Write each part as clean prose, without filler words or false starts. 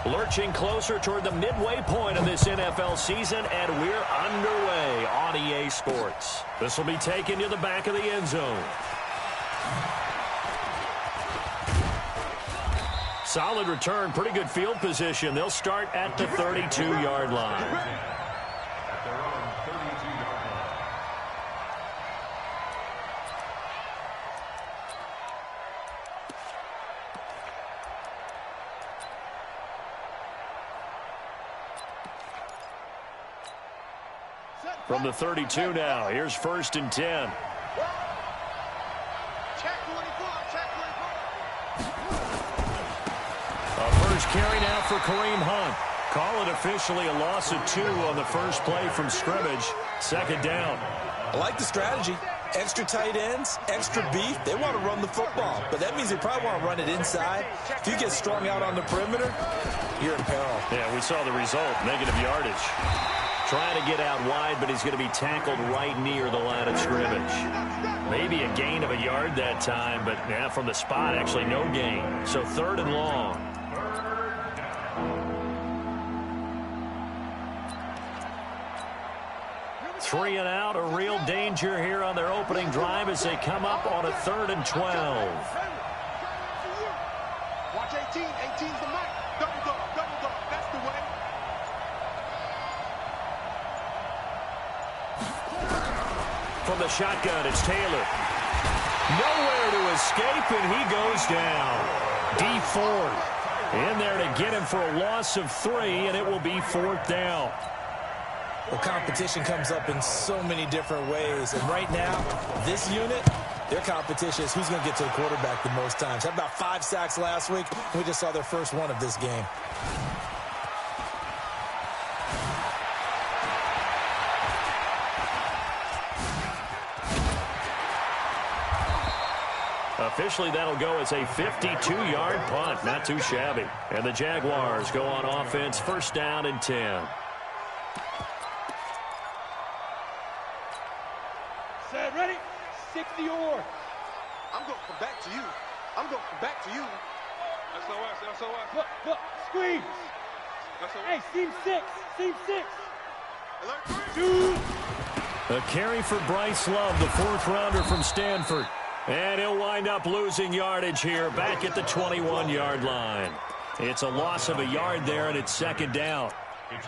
Lurching closer toward the midway point of this NFL season, and we're underway on EA Sports. This will be taken to the back of the end zone. Solid return, pretty good field position. They'll start at the 32-yard line. From the 32 now, here's 1st and 10. First carry now for Kareem Hunt. Call it officially a loss of 2 on the first play from scrimmage. 2nd down. I like the strategy. Extra tight ends, extra beef. They want to run the football, but that means they probably want to run it inside. If you get strung out on the perimeter, you're in peril. Yeah, we saw the result, negative yardage. Trying to get out wide, but he's going to be tackled right near the line of scrimmage. Maybe a gain of a yard that time, but yeah, from the spot, actually no gain. So 3rd and long. Three and out, a real danger here on their opening drive as they come up on a 3rd and 12. Watch 18. 18's the mark. Double dog. That's the way. From the shotgun, it's Taylor. Nowhere to escape, and he goes down. D Ford in there to get him for a loss of 3, and it will be 4th down. Well, competition comes up in so many different ways. And right now, this unit, their competition is who's going to get to the quarterback the most times. Had about 5 sacks last week. We just saw their first one of this game. Officially, that'll go as a 52-yard punt. Not too shabby. And the Jaguars go on offense, 1st down and 10. Set, ready? 60 or. I'm going to come back to you. SOS. Look, squeeze. Hey, seam 6. Alert 3. A carry for Bryce Love, the 4th rounder from Stanford. And he'll wind up losing yardage here back at the 21-yard line. It's a loss of a yard there, and it's 2nd down.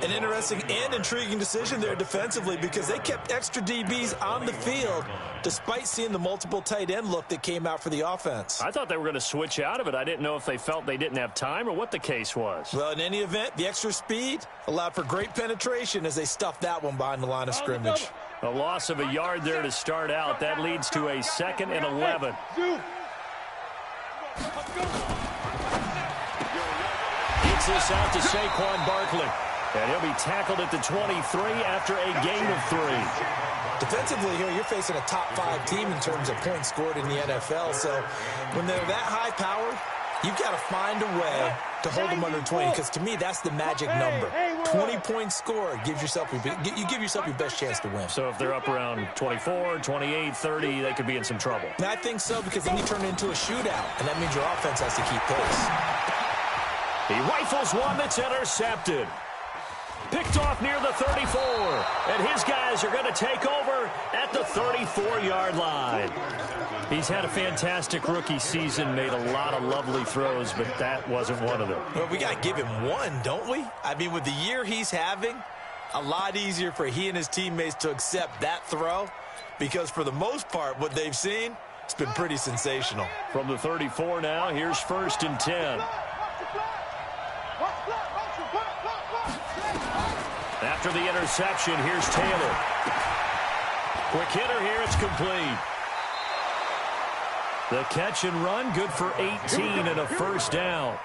An interesting and intriguing decision there defensively because they kept extra DBs on the field despite seeing the multiple tight end look that came out for the offense. I thought they were going to switch out of it. I didn't know if they felt they didn't have time or what the case was. Well, in any event, the extra speed allowed for great penetration as they stuffed that one behind the line of scrimmage. A loss of a yard there to start out. That leads to a 2nd and 11. Gets this out to Saquon Barkley. And he'll be tackled at the 23 after a gain of 3. Defensively here, you're facing a top 5 team in terms of points scored in the NFL. So when they're that high-powered, you've got to find a way to hold them under 20, because to me, that's the magic number. 20 points scored gives yourself you give yourself your best chance to win. So if they're up around 24, 28, 30, they could be in some trouble. And I think so, because then you turn it into a shootout, and that means your offense has to keep pace. He rifles one that's intercepted. Picked off near the 34, and his guys are going to take over at the 34-yard line. He's had a fantastic rookie season, made a lot of lovely throws, but that wasn't one of them. Well, we got to give him one, don't we? I mean, with the year he's having, a lot easier for he and his teammates to accept that throw, because for the most part, what they've seen, it's been pretty sensational. From the 34 now, here's 1st and 10. After the interception, here's Taylor. Quick hitter here, it's complete. The catch and run, good for 18 and a 1st down.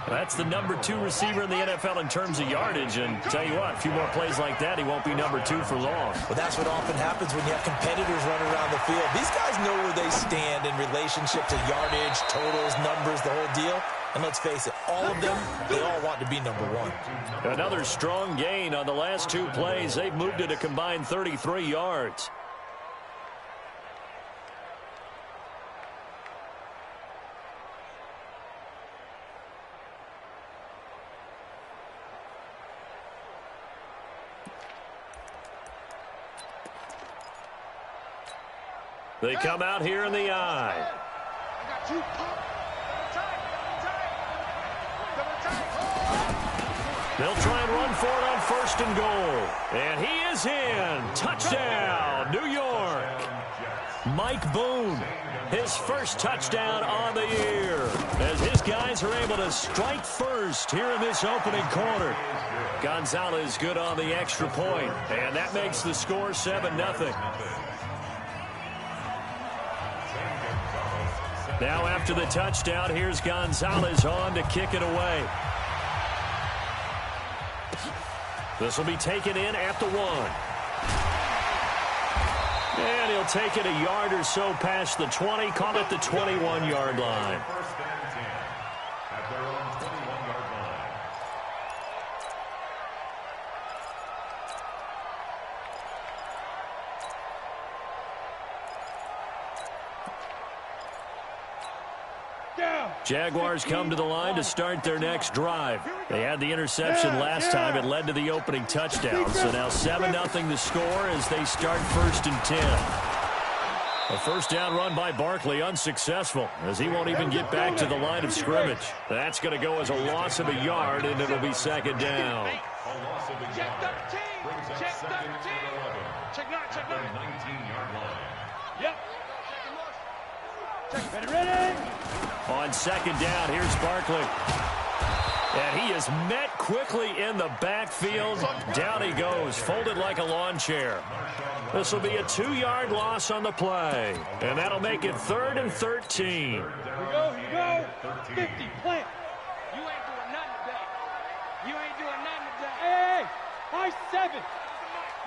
That's the number 2 receiver in the NFL in terms of yardage, and tell you what, a few more plays like that, he won't be number 2 for long. Well, that's what often happens when you have competitors running around the field. These guys know where they stand in relationship to yardage, totals, numbers, the whole deal. And let's face it, all of them, they all want to be number 1. Another strong gain on the last 2 plays. They've moved it a combined 33 yards. They come out here in the I. They'll try and run for it on 1st and goal. And he is in. Touchdown, New York. Mike Boone, his first touchdown on the year, as his guys are able to strike first here in this opening quarter. Gonzalez good on the extra point, and that makes the score 7-0. Now after the touchdown, here's Gonzalez on to kick it away. This will be taken in at the 1. And he'll take it a yard or so past the 20, call it the 21-yard line. Jaguars come to the line to start their next drive. They had the interception last time. It led to the opening touchdown. So now 7-0 the score as they start 1st and 10. A first down run by Barkley unsuccessful as he won't even get back to the line of scrimmage. That's going to go as a loss of a yard, and it'll be 2nd down. Check 13. Check 13. Check 9. Check 9. 19-yard line. Yep. Check. Ready. On 2nd down, here's Barkley. And he is met quickly in the backfield. Down he goes, folded like a lawn chair. This will be a 2-yard loss on the play. And that'll make it 3rd and 13. Here we go. 50, plant. You ain't doing nothing today. You ain't doing nothing today. Hey, my 7.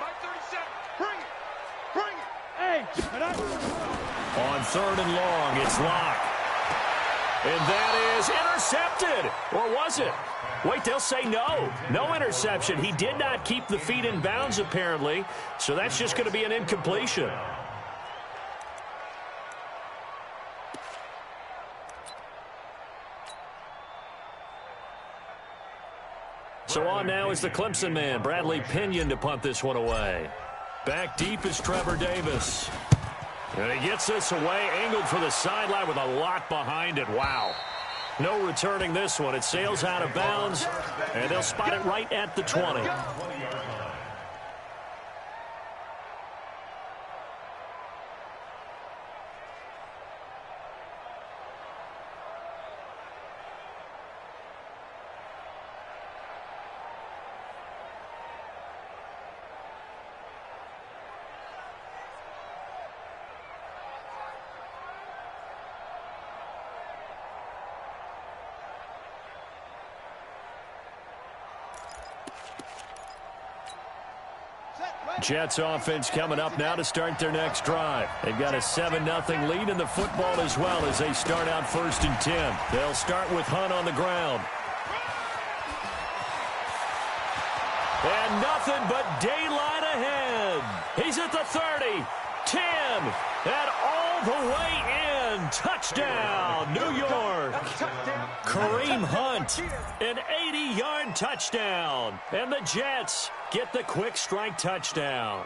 My 37. Bring it. Bring it. Hey, on 3rd and long, it's Locke. And that is intercepted. Or was it? Wait, they'll say no. No interception. He did not keep the feet in bounds, apparently. So that's just going to be an incompletion. So on now is the Clemson man, Bradley Pinion, to punt this one away. Back deep is Trevor Davis. And he gets this away, angled for the sideline with a lot behind it. Wow. No returning this one. It sails out of bounds, and they'll spot it right at the 20. Jets offense coming up now to start their next drive. They've got a 7-0 lead in the football as well as they start out 1st and 10. They'll start with Hunt on the ground. And nothing but daylight ahead. He's at the 30, 10, and all the way in. Touchdown, New York. Kareem Hunt, an 80-yard touchdown. And the Jets get the quick strike touchdown.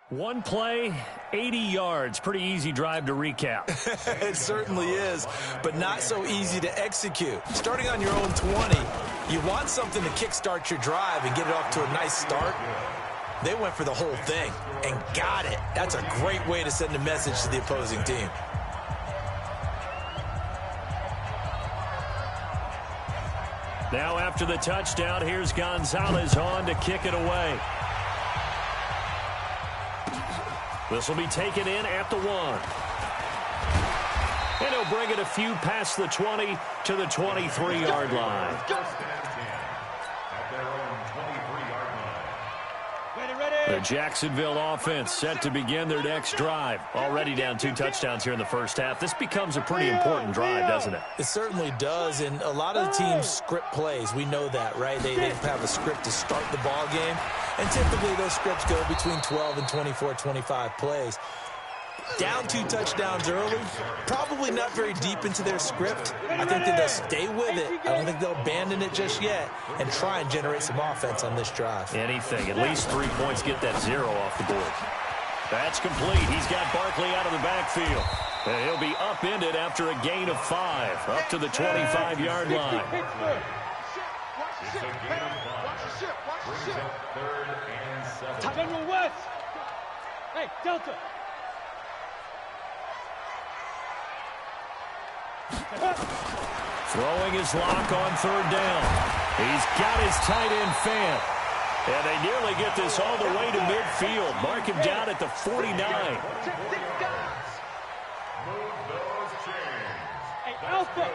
One play, 80 yards. Pretty easy drive to recap. It certainly is, but not so easy to execute. Starting on your own 20, you want something to kickstart your drive and get it off to a nice start. They went for the whole thing and got it. That's a great way to send a message to the opposing team. Now after the touchdown, here's Gonzalez on to kick it away. This will be taken in at the 1. And he'll bring it a few past the 20 to the 23-yard line. The Jacksonville offense set to begin their next drive. Already down 2 touchdowns here in the first half. This becomes a pretty important drive, doesn't it? It certainly does, and a lot of the teams script plays. We know that, right? They have a script to start the ball game, and typically those scripts go between 12 and 24, 25 plays. Down 2 touchdowns early, probably not very deep into their script. I think that they'll stay with it. I don't think they'll abandon it just yet and try and generate some offense on this drive. Anything. At least 3 points, get that 0 off the board. That's complete. He's got Barkley out of the backfield. And he'll be upended after a gain of 5, up to the 25-yard line. General West. Hey, Delta. Throwing his lock on 3rd down. He's got his tight end fan. And they nearly get this all the way to midfield. Mark him down at the 49. Hey, Alpha.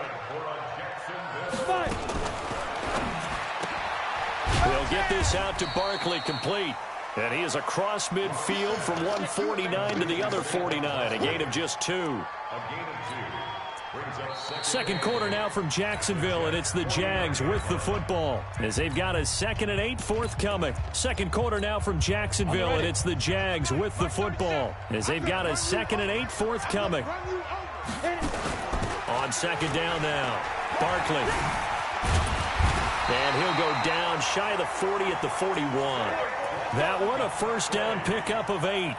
We'll get this out to Barkley, complete. And he is across midfield from 149 to the other 49. A gain of just 2. Second quarter now from Jacksonville, and it's the Jags with the football as they've got a 2nd and 8 forthcoming. Second quarter now from Jacksonville, and it's the Jags with the football as they've got a 2nd and 8 forthcoming. On 2nd down now, Barkley. And he'll go down shy of the 40 at the 41. That one a first down pickup of 8.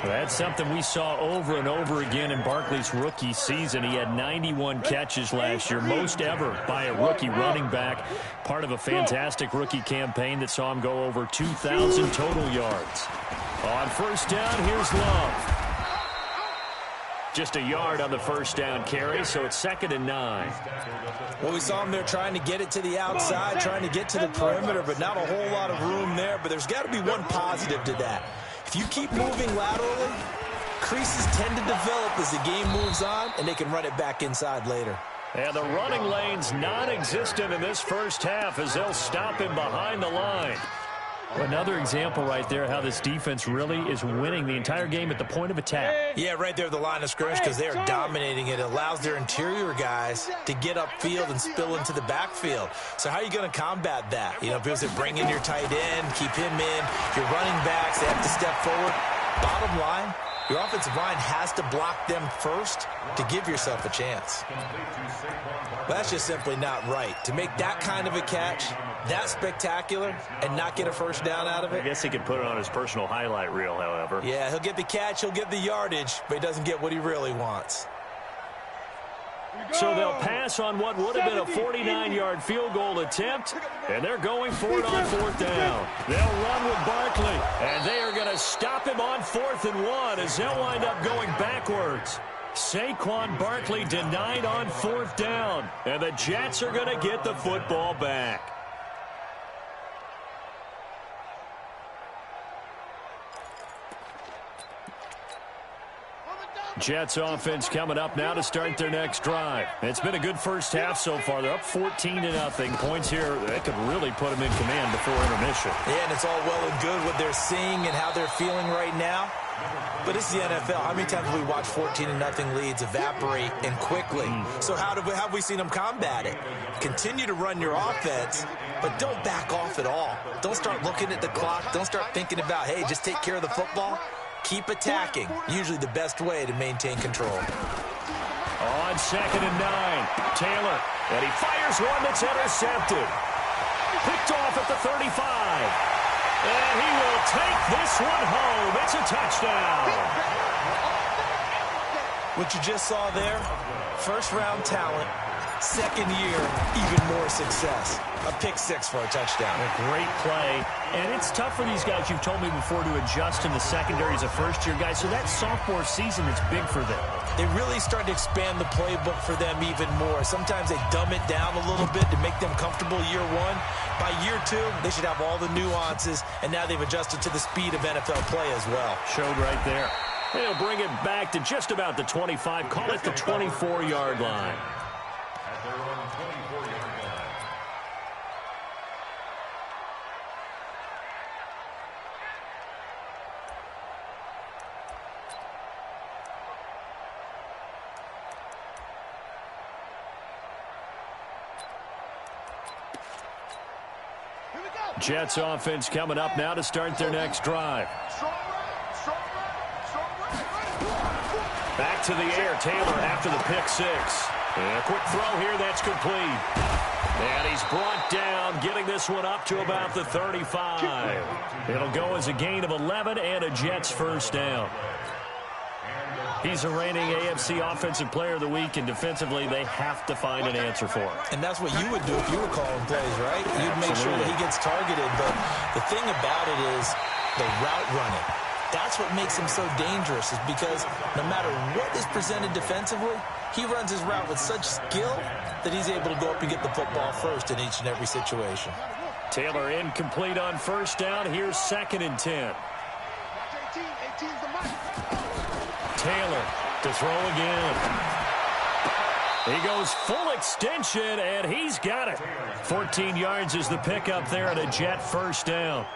That's something we saw over and over again in Barkley's rookie season. He had 91 catches last year, most ever by a rookie running back. Part of a fantastic rookie campaign that saw him go over 2,000 total yards. On first down, here's Love. Just a yard on the first down carry, so it's 2nd and 9. Well, we saw him there trying to get it to the outside, trying to get to the perimeter, but not a whole lot of room there. But there's got to be one positive to that. If you keep moving laterally, creases tend to develop as the game moves on, and they can run it back inside later. And the running lane's non-existent in this first half as they'll stop him behind the line. Another example right there how this defense really is winning the entire game at the point of attack. Yeah, right there at the line of scrimmage because they are dominating it. It allows their interior guys to get upfield and spill into the backfield. So how are you going to combat that? You know, because they bring in your tight end, keep him in, your running backs, they have to step forward. Bottom line, your offensive line has to block them first to give yourself a chance. But that's just simply not right. To make that kind of a catch, that spectacular, and not get a first down out of it. I guess he could put it on his personal highlight reel, however. Yeah, he'll get the catch, he'll get the yardage, but he doesn't get what he really wants. So they'll pass on what would have been a 49-yard field goal attempt, and they're going for it on 4th down. They'll run with Barkley, and they are going to stop him on 4th and 1 as they'll wind up going backwards. Saquon Barkley denied on 4th down, and the Jets are going to get the football back. Jets offense coming up now to start their next drive. It's been a good first half so far. They're up 14-0. Points here that could really put them in command before intermission. Yeah, and it's all well and good what they're seeing and how they're feeling right now. But it's the NFL. How many times have we watched 14-0 leads evaporate and quickly? So how have we seen them combat it? Continue to run your offense, but don't back off at all. Don't start looking at the clock. Don't start thinking about, hey, just take care of the football. Keep attacking. Usually the best way to maintain control. On 2nd and 9, Taylor. And he fires one that's intercepted. Picked off at the 35. And he will take this one home. It's a touchdown. What you just saw there, first-round talent, second year, even more success. A pick 6 for a touchdown. A great play. And it's tough for these guys, you've told me before, to adjust in the secondary as a first-year guy. So that sophomore season is big for them. They really start to expand the playbook for them even more. Sometimes they dumb it down a little bit to make them comfortable year 1. By year 2, they should have all the nuances, and now they've adjusted to the speed of NFL play as well. Showed right there. They'll bring it back to just about the 25. Call it the 24-yard line. Jets offense coming up now to start their next drive. Back to the air, Taylor after the pick six. And a quick throw here, that's complete. And he's brought down, getting this one up to about the 35. It'll go as a gain of 11 and a Jets first down. He's a reigning AFC Offensive Player of the Week, and defensively, they have to find an answer for him. And that's what you would do if you were calling plays, right? You'd make sure that he gets targeted. But the thing about it is the route running. That's what makes him so dangerous, is because no matter what is presented defensively, he runs his route with such skill that he's able to go up and get the football first in each and every situation. Taylor incomplete on first down. Here's 2nd and 10. Taylor to throw again. He goes full extension, and he's got it. 14 yards is the pickup there at a Jet first down.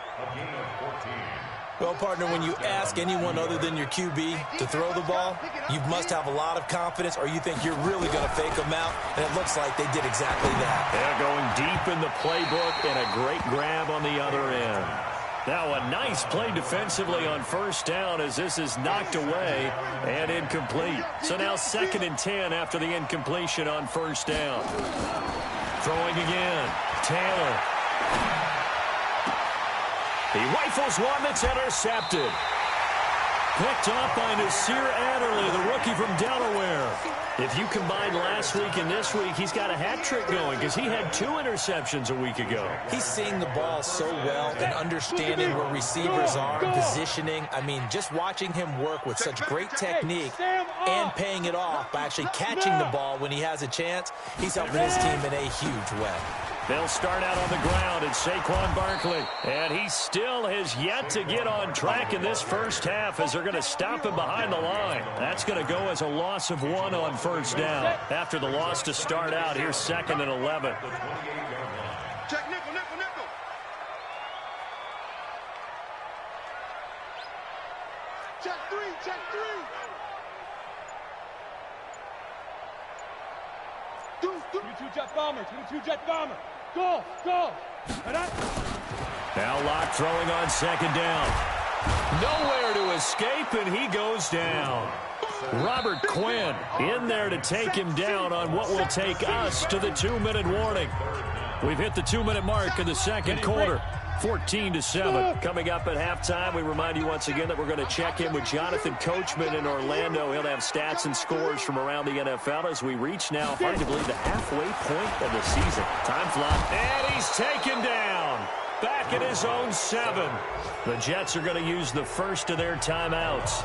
Well, partner, when you ask anyone other than your QB to throw the ball, you must have a lot of confidence, or you think you're really going to fake them out, and it looks like they did exactly that. They're going deep in the playbook, and a great grab on the other end. Now a nice play defensively on first down as this is knocked away and incomplete. So now 2nd and 10 after the incompletion on first down. Throwing again. Taylor. He rifles one that's intercepted. Picked off by Nasir Adderley, the rookie from Delaware. If you combine last week and this week, he's got a hat trick going because he had 2 interceptions a week ago. He's seeing the ball so well and understanding where receivers are, positioning. I mean, just watching him work with such great technique and paying it off by actually catching the ball when he has a chance, he's helping his team in a huge way. They'll start out on the ground, and Saquon Barkley. And he still has yet to get on track in this first half as they're going to stop him behind the line. That's going to go as a loss of 1 on first down. After the loss to start out, here's 2nd and 11. Check nickel, nickel, nickel. Check 3, check 3. Do 22 jet bomber, 22 jet bomber. Go, go. Now Locke throwing on 2nd down. Nowhere to escape, and he goes down. Robert Quinn in there to take him down on what will take us to the 2-minute warning. We've hit the 2-minute mark in the second quarter. 14-7. Coming up at halftime, we remind you once again that we're going to check in with Jonathan Coachman in Orlando. He'll have stats and scores from around the NFL as we reach now, hard to believe, the halfway point of the season. Time fly. And he's taken down. Back at his own 7. The Jets are going to use the first of their timeouts.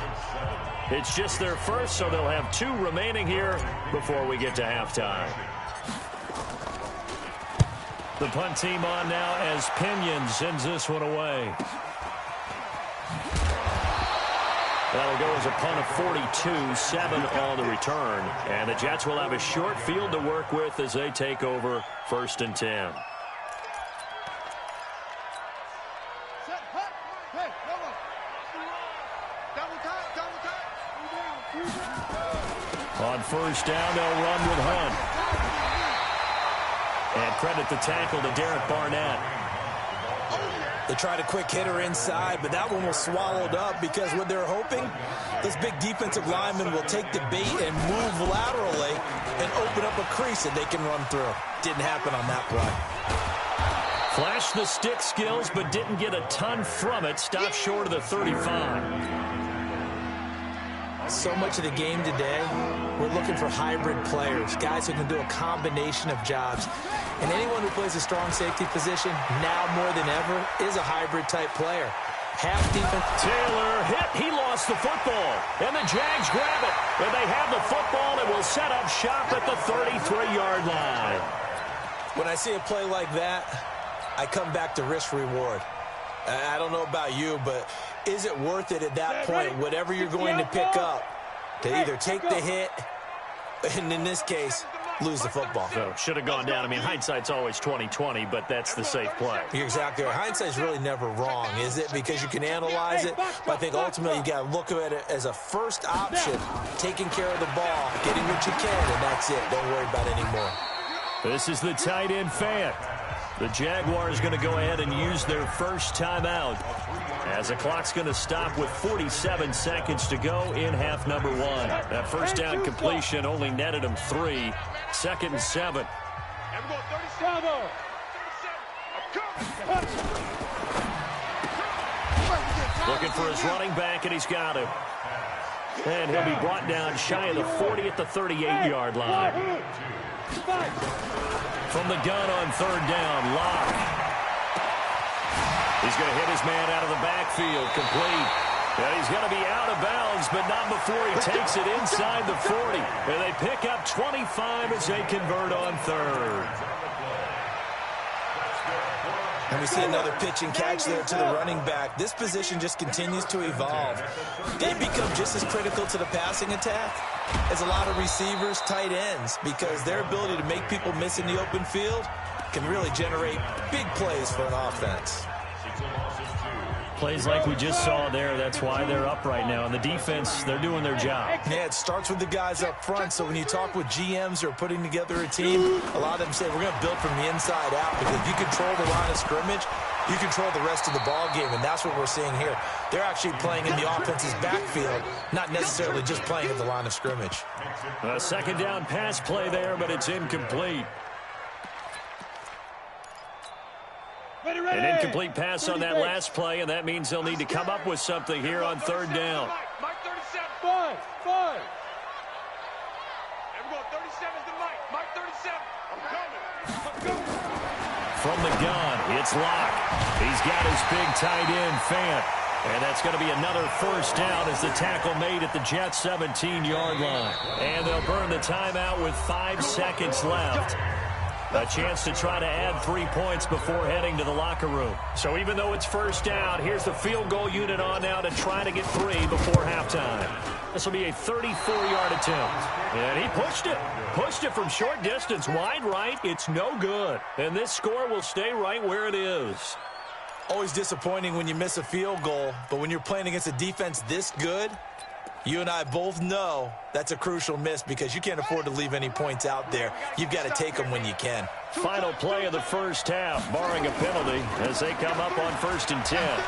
It's just their first, so they'll have 2 remaining here before we get to halftime. The punt team on now as Pinion sends this one away. That'll go as a punt of 42, 7 on the return. And the Jets will have a short field to work with as they take over 1st and 10. On first down, they'll run with Hunt. And credit the tackle to Derek Barnett. They tried a quick hitter inside, but that one was swallowed up because what they're hoping, those big defensive linemen will take the bait and move laterally and open up a crease that they can run through. Didn't happen on that play. Flashed the stick skills, but didn't get a ton from it. Stopped short of the 35. So much of the game today, we're looking for hybrid players, guys who can do a combination of jobs. And anyone who plays a strong safety position, now more than ever, is a hybrid-type player. Half defense. Taylor hit. He lost the football. And the Jags grab it. And they have the football and will set up shop at the 33-yard line. When I see a play like that, I come back to risk-reward. I don't know about you, but is it worth it at that point, whatever you're going to pick up, to either take the hit, and in this case, lose the football? So should have gone down. I mean, hindsight's always 20/20, but that's the safe play. You're exactly right. Hindsight's really never wrong, is it? Because you can analyze it, but I think ultimately you got to look at it as a first option, taking care of the ball, getting what you can, and that's it. Don't worry about it anymore. This is the tight end Fant. The Jaguars going to go ahead and use their first timeout as the clock's going to stop with 47 seconds to go in half number one. That first down completion only netted him 3. 2nd and 7. Looking for his running back, and he's got him. And he'll be brought down shy of the 40 at the 38-yard line. From the gun on 3rd down, Locke. He's going to hit his man out of the backfield, complete. And he's going to be out of bounds, but not before he takes it inside the 40. And they pick up 25 as they convert on 3rd. And we see another pitch and catch there to the running back. This position just continues to evolve. They become just as critical to the passing attack as a lot of receivers, tight ends, because their ability to make people miss in the open field can really generate big plays for an offense. Plays like we just saw there, that's why they're up right now. And the defense, they're doing their job. Yeah, it starts with the guys up front. So when you talk with GMs who are putting together a team, a lot of them say, we're going to build from the inside out, because if you control the line of scrimmage, you control the rest of the ball game, and that's what we're seeing here. They're actually playing in the offense's backfield, not necessarily just playing at the line of scrimmage. A 2nd down pass play there, but it's incomplete. An incomplete pass on that last play, and that means they'll need to come up with something here on 3rd down. Mike 37. 5. Everyone, 37 is the Mike. Mike 37. I'm coming. From the gun, it's Locke. He's got his big tight end, Fant. And that's going to be another 1st down as the tackle made at the Jets' 17-yard line. And they'll burn the timeout with 5 seconds left. A chance to try to add 3 points before heading to the locker room. So even though it's 1st down, here's the field goal unit on now to try to get 3 before halftime. This will be a 34-yard attempt. And he pushed it. Pushed it from short distance, wide right. It's no good. And this score will stay right where it is. Always disappointing when you miss a field goal, but when you're playing against a defense this good, you and I both know that's a crucial miss, because you can't afford to leave any points out there. You've got to take them when you can. Final play of the first half, barring a penalty, as they come up on 1st and 10.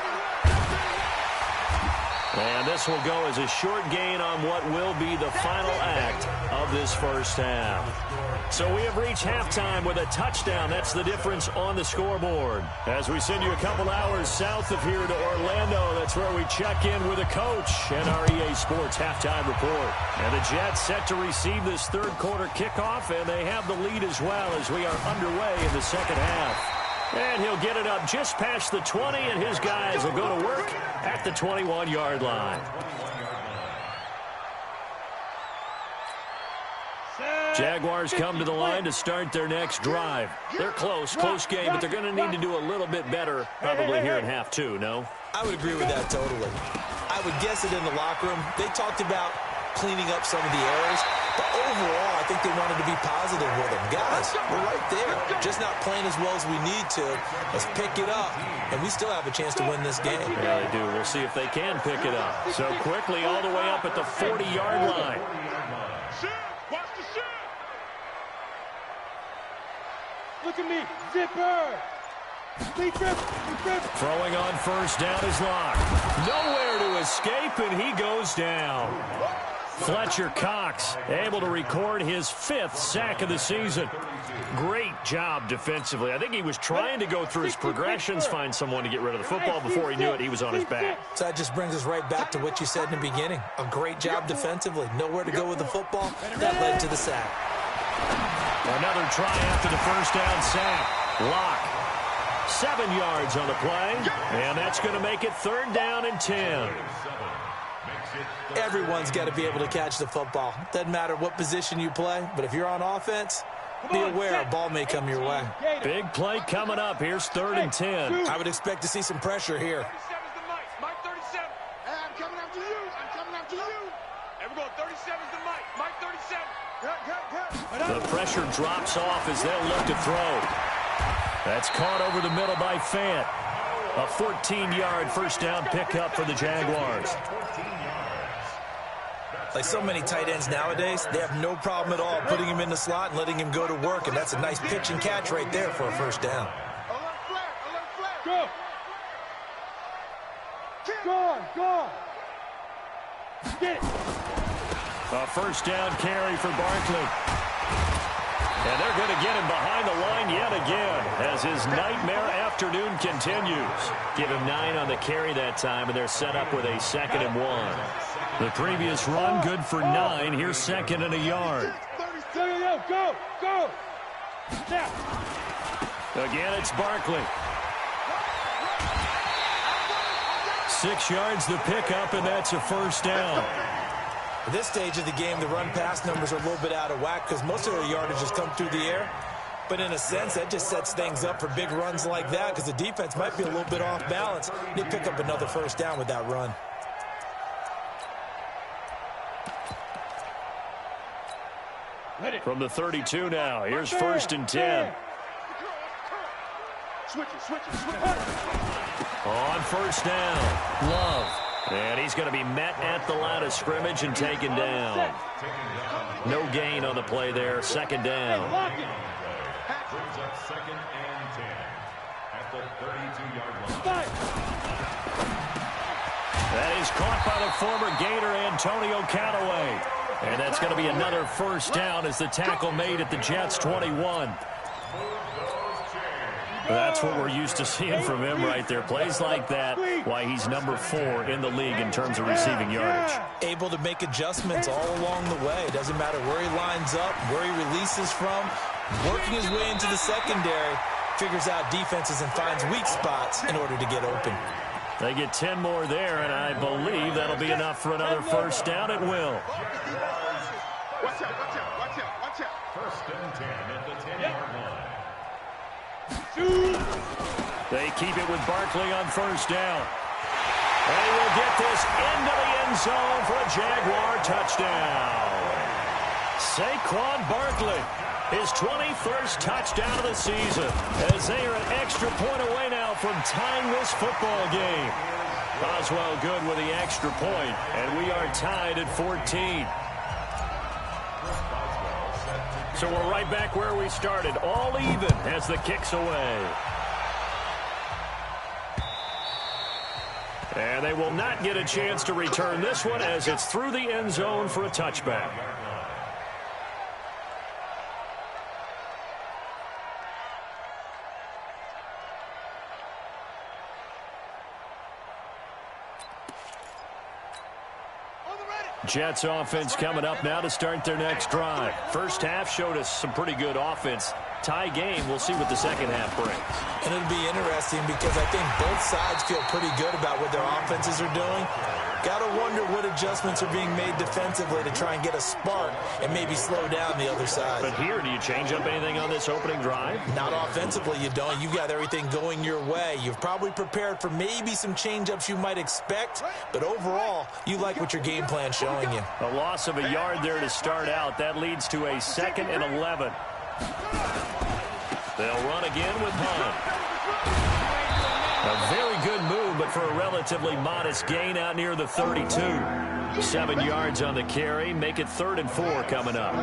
And this will go as a short gain on what will be the final act of this first half. So we have reached halftime with a touchdown. That's the difference on the scoreboard. As we send you a couple hours south of here to Orlando, that's where we check in with a coach and our EA Sports halftime report. And the Jets set to receive this 3rd quarter kickoff, and they have the lead as well as we are underway in the 2nd half. And he'll get it up just past the 20, and his guys will go to work at the 21-yard line. Jaguars come to the line to start their next drive. They're close game, but they're going to need to do a little bit better probably here in half 2, no? I would agree with that totally. I would guess it in the locker room. They talked about cleaning up some of the errors, but overall, I think they wanted to be positive with them. Guys, we're right there. Just not playing as well as we need to. Let's pick it up, and we still have a chance to win this game. Yeah, they do. We'll see if they can pick it up. So quickly all the way up at the 40-yard line. Look at me, zipper. Throwing on 1st down is Locke. Nowhere to escape, and he goes down. Fletcher Cox able to record his 5th sack of the season. Great job defensively. I think he was trying to go through his progressions, find someone to get rid of the football. Before he knew it, he was on his back. So that just brings us right back to what you said in the beginning. A great job defensively. Nowhere to go with the football. That led to the sack. Another try after the 1st down sack. Locke. 7 yards on the play, and that's going to make it 3rd down and 10. Everyone's got to be able to catch the football. Doesn't matter what position you play, but if you're on offense, be aware a ball may come your way. Big play coming up. Here's 3rd and 10. I would expect to see some pressure here. Mike 37. I'm coming after you. I'm coming after you. Everyone, 37 is the Mike. Mike 37. The pressure drops off as they'll look to throw. That's caught over the middle by Fant. A 14-yard 1st down pickup for the Jaguars. Like so many tight ends nowadays, they have no problem at all putting him in the slot and letting him go to work, and that's a nice pitch and catch right there for a 1st down. Go. Go. Get it. A first down carry for Barkley. And they're going to get him behind the line yet again as his nightmare afternoon continues. Give him 9 on the carry that time, and they're set up with a 2nd and 1. The previous run good for 9. Here's 2nd and a yard. Go. Now. Again, it's Barkley. 6 yards the pickup, and that's a first down. At this stage of the game, the run-pass numbers are a little bit out of whack because most of their yardage has come through the air. But in a sense, that just sets things up for big runs like that because the defense might be a little bit off balance. They pick up another first down with that run. From the 32 now, here's 1st and 10. Switch it. On first down, Love. And he's going to be met at the line of scrimmage and taken down. No gain on the play there. 2nd down. Brings up 2nd and 10 at the 32-yard line. That is caught by the former Gator Antonio Callaway. And that's going to be another first down as the tackle made at the Jets' 21. That's what we're used to seeing from him right there. Plays like that, why he's number 4 in the league in terms of receiving yardage. Able to make adjustments all along the way. Doesn't matter where he lines up, where he releases from. Working his way into the secondary, figures out defenses and finds weak spots in order to get open. They get 10 more there, and I believe that'll be enough for another first down. It will. Watch out. 1st and 10 at the 10-yard line. They keep it with Barkley on first down. And he will get this into the end zone for a Jaguar touchdown. Saquon Barkley, his 21st touchdown of the season, as they are an extra point away now from tying this football game. Boswell good with the extra point, and we are tied at 14. So we're right back where we started, all even as the kick's away. And they will not get a chance to return this one as it's through the end zone for a touchback. Jets offense coming up now to start their next drive. First half showed us some pretty good offense. Tie game, we'll see what the second half brings. And it'll be interesting because I think both sides feel pretty good about what their offenses are doing. Got to wonder what adjustments are being made defensively to try and get a spark and maybe slow down the other side. But here, do you change up anything on this opening drive? Not offensively, you don't. You've got everything going your way. You've probably prepared for maybe some change-ups you might expect, but overall, you like what your game plan's showing you. A loss of a yard there to start out. That leads to a 2nd and 11. They'll run again with Hunt. A very good move, but for a relatively modest gain out near the 32. 7 yards on the carry. Make it 3rd and 4 coming up.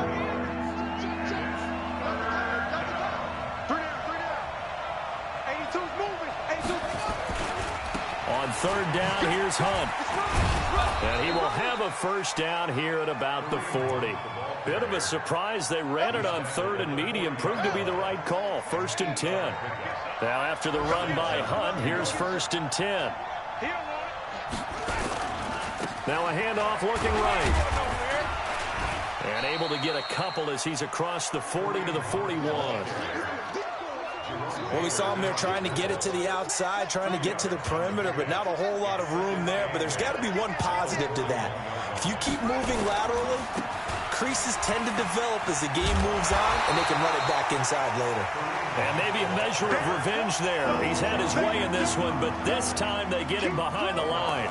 On 3rd down, here's Hunt. And he will have a first down here at about the 40. Bit of a surprise. They ran it on 3rd and medium. Proved to be the right call. 1st and 10. Now after the run by Hunt, here's 1st and 10. Now a handoff looking right. And able to get a couple as he's across the 40 to the 41. Well, we saw him there trying to get it to the outside, trying to get to the perimeter, but not a whole lot of room there. But there's got to be one positive to that. If you keep moving laterally, creases tend to develop as the game moves on, and they can run it back inside later. And maybe a measure of revenge there. He's had his way in this one, but this time they get him behind the line.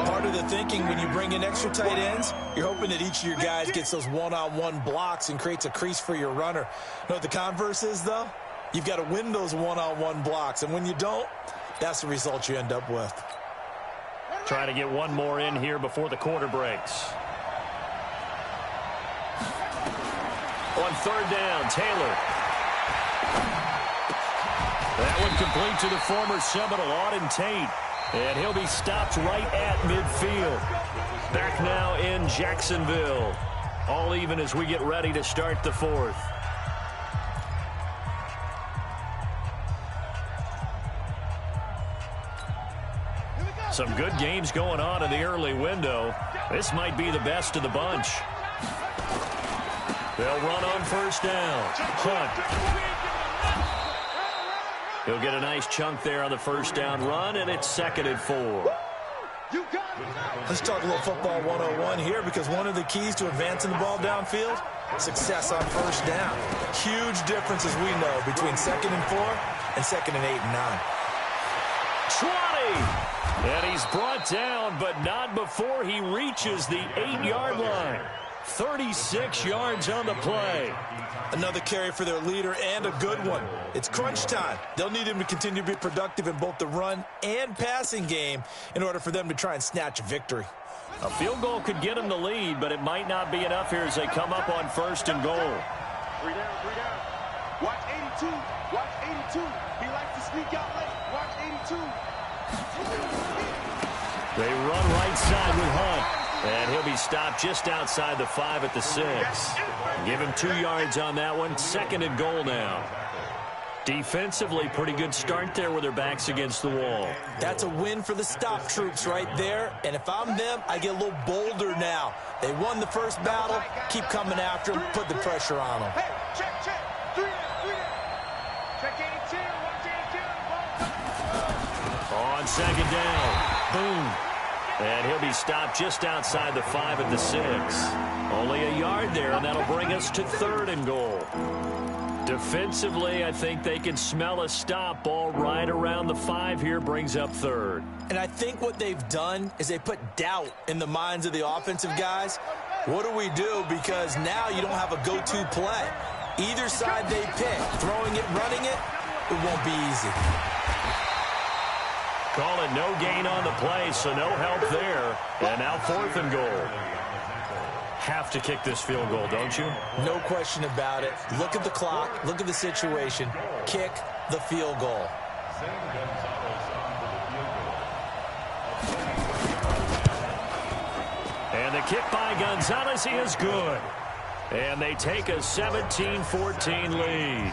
Part of the thinking when you bring in extra tight ends, you're hoping that each of your guys gets those one-on-one blocks and creates a crease for your runner. You know what the converse is, though? You've got to win those one-on-one blocks, and when you don't, that's the result you end up with. Trying to get one more in here before the quarter breaks. On 3rd down, Taylor. That one complete to the former Seminole, Auden Tate. And he'll be stopped right at midfield. Back now in Jacksonville. All even as we get ready to start the fourth. Some good games going on in the early window. This might be the best of the bunch. They'll run on first down. Hunt. He'll get a nice chunk there on the first down run, and it's 2nd and 4. Let's talk a little football 101 here, because one of the keys to advancing the ball downfield, success on first down. Huge difference, as we know, between 2nd and 4 and 2nd and 8 and 9. 20! And he's brought down, but not before he reaches the 8-yard line. 36 yards on the play. Another carry for their leader, and a good one. It's crunch time. They'll need him to continue to be productive in both the run and passing game in order for them to try and snatch a victory. A field goal could get him the lead, but it might not be enough here as they come up on 1st and goal. 3 down, 3 down. Watch 82. Watch 82. He likes to sneak out late. Watch 82. They run right side with Hunt. And he'll be stopped just outside the 5 at the 6. Give him 2 yards on that one. 2nd and goal now. Defensively, pretty good start there with their backs against the wall. That's a win for the stop troops right there. And if I'm them, I get a little bolder now. They won the first battle. Keep coming after them. Put the pressure on them. Hey, check, check. 3 down, 3 down. Check 82. Watch 82. On 2nd down. Boom. And he'll be stopped just outside the 5 at the 6. Only a yard there, and that'll bring us to 3rd and goal. Defensively, I think they can smell a stop. Ball right around the 5 here, brings up 3rd. And I think what they've done is they put doubt in the minds of the offensive guys. What do we do? Because now you don't have a go-to play. Either side they pick, throwing it, running it, it won't be easy. Call it no gain on the play, so no help there. And now 4th and goal. Have to kick this field goal, don't you? No question about it. Look at the clock. Look at the situation. Kick the field goal. And the kick by Gonzalez is good. And they take a 17-14 lead.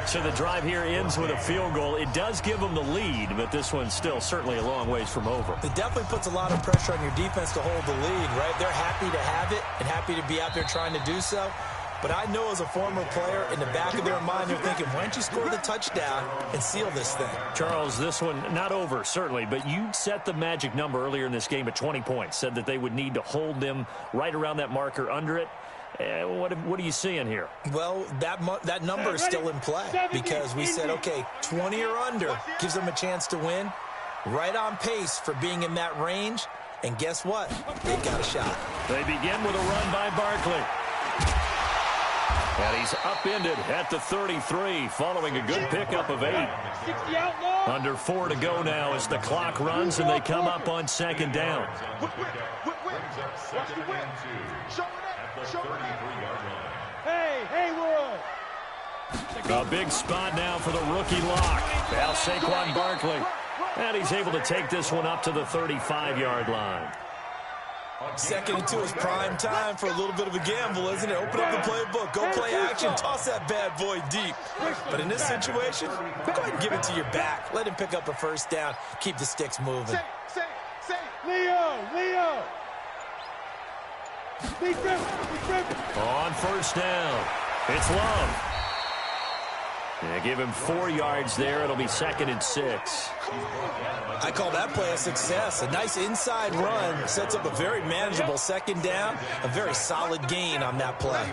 So the drive here ends with a field goal. It does give them the lead, but this one's still certainly a long ways from over. It definitely puts a lot of pressure on your defense to hold the lead, right? They're happy to have it and happy to be out there trying to do so. But I know as a former player, in the back of their mind, they're thinking, why don't you score the touchdown and seal this thing? Charles, this one not over, certainly, but you set the magic number earlier in this game at 20 points, said that they would need to hold them right around that marker under it. What are you seeing here? Well, that number is still in play because we said, okay, 20 or under gives them a chance to win. Right on pace for being in that range. And guess what? They've got a shot. They begin with a run by Barkley. And he's upended at the 33 following a good pickup of 8. Under 4 to go now as the clock runs and they come up on 2nd down. Hey, World. A big spot now for the rookie lock. Now Saquon Barkley. And he's able to take this one up to the 35-yard line. 2nd and 2 is prime time for a little bit of a gamble, isn't it? Open up the playbook, go play action, toss that bad boy deep. But in this situation, go ahead and give it to your back. Let him pick up a first down, keep the sticks moving. Leo. On first down, it's Love. Yeah, give him 4 yards there. It'll be 2nd and 6. I call that play a success. A nice inside run sets up a very manageable 2nd down. A very solid gain on that play.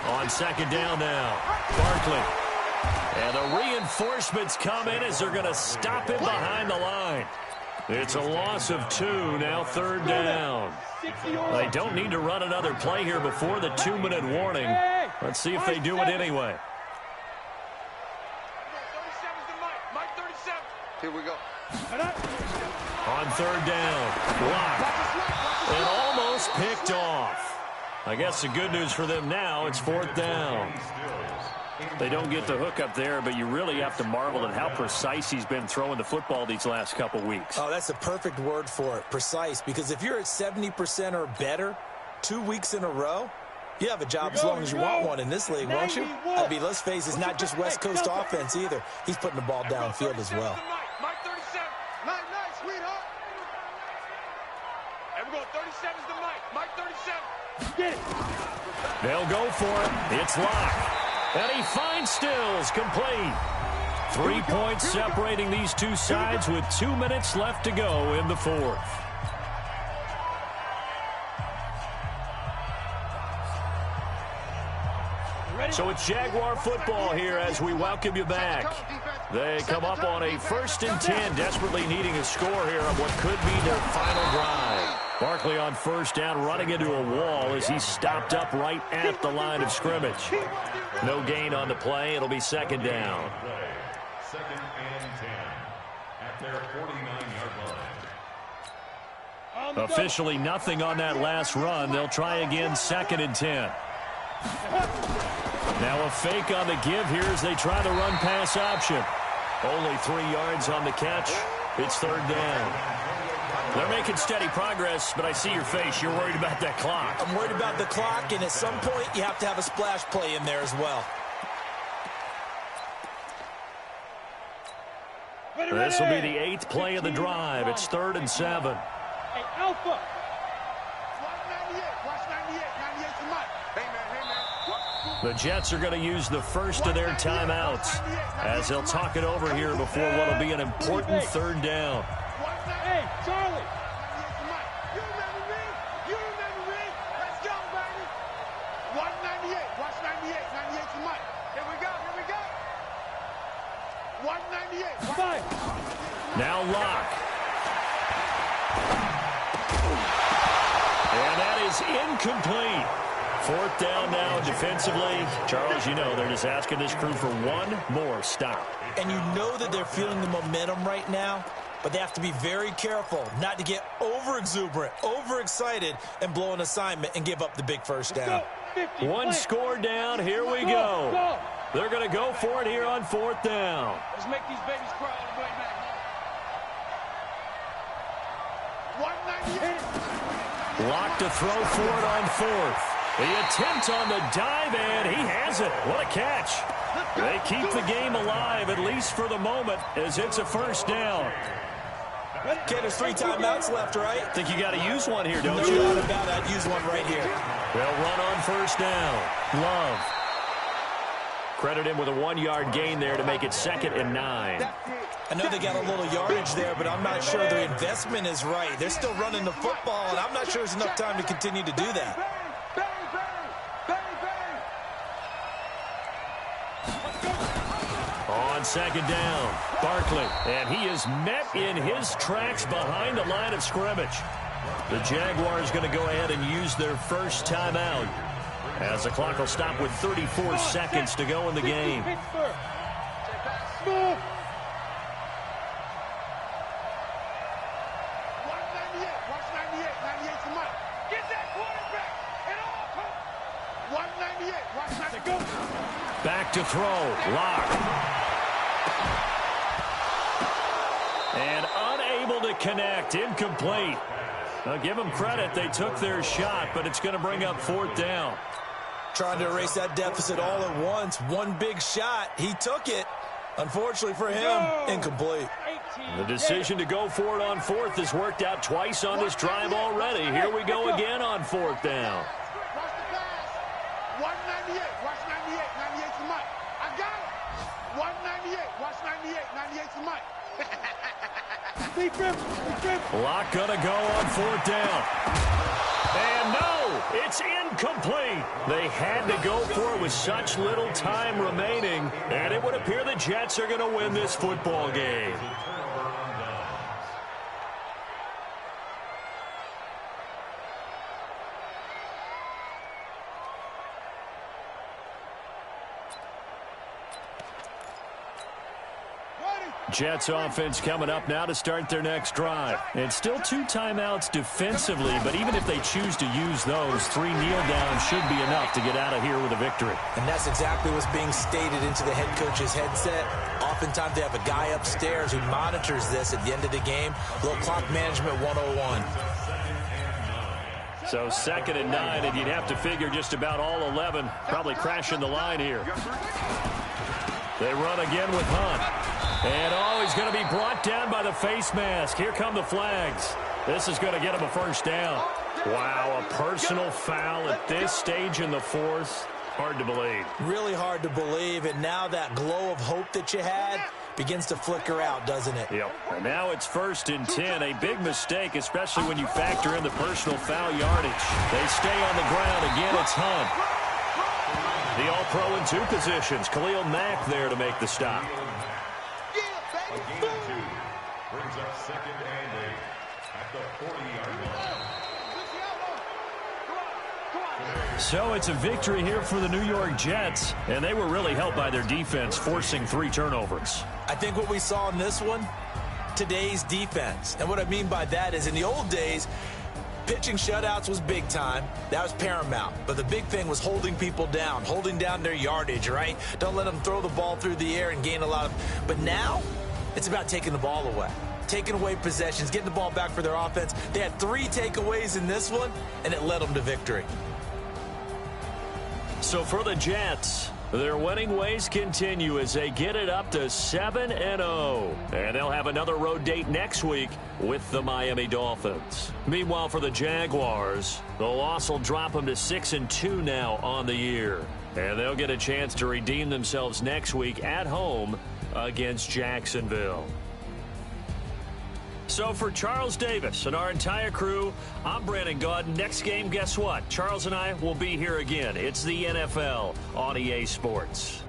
On 2nd down now, Barkley. And the reinforcements come in as they're going to stop him behind the line. It's a loss of 2, now 3rd down. They don't need to run another play here before the 2-minute warning. Let's see if they do it anyway. Here we go. On 3rd down, blocked. And almost picked off. I guess the good news for them now, it's 4th down. They don't get the hook up there, but you really have to marvel at how precise he's been throwing the football these last couple weeks. Oh, that's a perfect word for it, precise, because if you're at 70% or better 2 weeks in a row, you have a job as long as you want one in this league, won't you? I mean, let's face it, it's not just West Coast offense either. He's putting the ball downfield as well. Mike 37. Nice, sweetheart. And we're going 37's the Mike. Mike 37. Get it. They'll go for it. It's locked. And he finds Stills, complete. 3 points separating these two sides with 2 minutes left to go in the fourth. So it's Jaguar football here as we welcome you back. They come up on a 1st and 10, desperately needing a score here on what could be their final drive. Barkley on 1st down, running into a wall as he's stopped up right at the line of scrimmage. No gain on the play. It'll be 2nd down. 2nd and 10 at their 49-yard line. Officially nothing on that last run. They'll try again 2nd and 10. Now a fake on the give here as they try the run pass option. Only 3 yards on the catch. It's 3rd down. They're making steady progress, but I see your face. You're worried about that clock. I'm worried about the clock, and at some point you have to have a splash play in there as well. This will be the 8th play of the drive. It's 3rd and 7. Hey, Alpha. Watch 98. Watch 98. 98 to Mike. Hey, man. The Jets are going to use the first of their timeouts as they'll talk it over here before what will be an important 3rd down. Hey, Charlie. You remember me? You remember me? Let's go, baby. Watch 98. Watch 98. 98 to Mike. Here we go. Here we go. Watch 98. Fire. Now lock. And that is incomplete. 4th down now defensively. Charles, you know, they're just asking this crew for one more stop. And you know that they're feeling the momentum right now, but they have to be very careful not to get over-exuberant, over-excited, and blow an assignment and give up the big 1st down. One score down. Here we go. They're going to go for it here on 4th down. Let's make these babies cry on the way back home. 198. Lock to throw for it on 4th. The attempt on the dive, and he has it. What a catch. They keep the game alive, at least for the moment, as it's a 1st down. Okay, there's 3 timeouts left, right? Think you got to use one here, don't you? No doubt about it. I'd use one right here. They'll run on 1st down. Love. Credit him with a 1-yard gain there to make it 2nd and 9. I know they got a little yardage there, but I'm not sure the investment is right. They're still running the football, and I'm not sure there's enough time to continue to do that. On 2nd down, Barkley, and he is met in his tracks behind the line of scrimmage. The Jaguars going to go ahead and use their first timeout as the clock will stop with 34 seconds to go in the game. Back to throw. Lock. And unable to connect. Incomplete. Now give them credit. They took their shot, but it's going to bring up 4th down. Trying to erase that deficit all at once. One big shot. He took it. Unfortunately for him, incomplete. The decision to go for it on 4th has worked out twice on this drive already. Here we go again on 4th down. Watch the pass. 198. Watch 98. 98 to Mike. I got it. 198. Watch 98. 98 to Mike. Lock gonna go on 4th down. And no, it's incomplete. They had to go for it with such little time remaining, and it would appear the Jets are going to win this football game. Jets offense coming up now to start their next drive. And still 2 timeouts defensively, but even if they choose to use those, 3 kneel downs should be enough to get out of here with a victory. And that's exactly what's being stated into the head coach's headset. Oftentimes they have a guy upstairs who monitors this at the end of the game. Little clock management 101. So 2nd and 9, and you'd have to figure just about all 11 probably crashing the line here. They run again with Hunt. And, he's going to be brought down by the face mask. Here come the flags. This is going to get him a first down. Wow, a personal foul at this stage in the 4th. Hard to believe. Really hard to believe, and now that glow of hope that you had begins to flicker out, doesn't it? Yep. And now it's 1st and 10. A big mistake, especially when you factor in the personal foul yardage. They stay on the ground. Again, it's Hunt. The All-Pro in 2 positions. Khalil Mack there to make the stop. A gain of 2 brings up 2nd and 8 at the 40-yard line. So it's a victory here for the New York Jets, and they were really helped by their defense, forcing 3 turnovers. I think what we saw in this one, today's defense. And what I mean by that is in the old days, pitching shutouts was big time. That was paramount. But the big thing was holding people down, holding down their yardage, right? Don't let them throw the ball through the air and gain a lot of... But now, it's about taking the ball away. Taking away possessions, getting the ball back for their offense. They had 3 takeaways in this one, and it led them to victory. So for the Jets, their winning ways continue as they get it up to 7-0. And they'll have another road date next week with the Miami Dolphins. Meanwhile, for the Jaguars, the loss will drop them to 6-2 now on the year. And they'll get a chance to redeem themselves next week at home against Jacksonville. So for Charles Davis and our entire crew, I'm Brandon Gaudin. Next game, guess what? Charles and I will be here again. It's the NFL on EA Sports.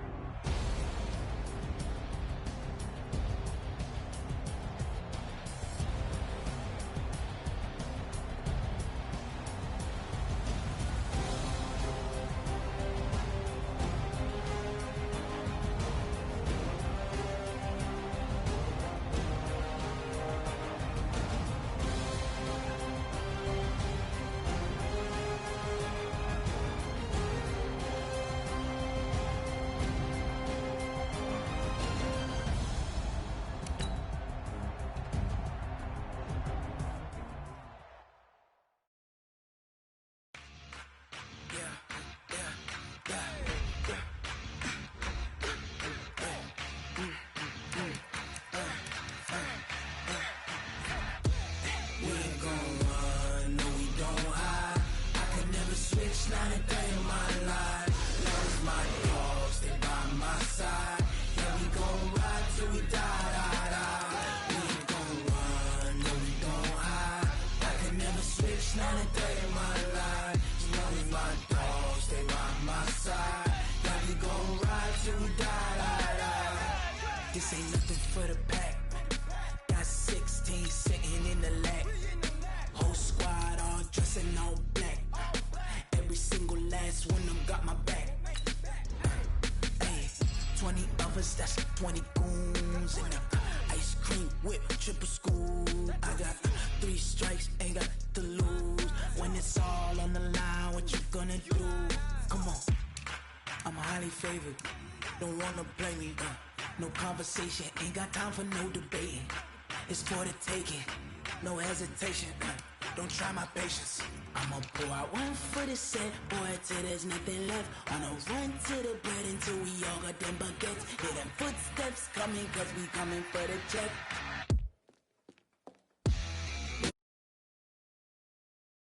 This ain't nothing for the pack. Got 16 sitting in the lap. Whole squad all dressing all black. Every single last one of them got my back. Hey, 20 of us, that's 20 goons. And ice cream whip, triple school. I got 3 strikes, ain't got to lose. When it's all on the line, what you gonna do? Come on, I'm highly favored. Don't wanna play me, no conversation, ain't got time for no debating. It's for the taking, no hesitation, don't try my patience. I'ma pull out one for the set, boy, till there's nothing left. On a run to the bread until we all got them baguettes. Hear them footsteps coming, cause we coming for the check.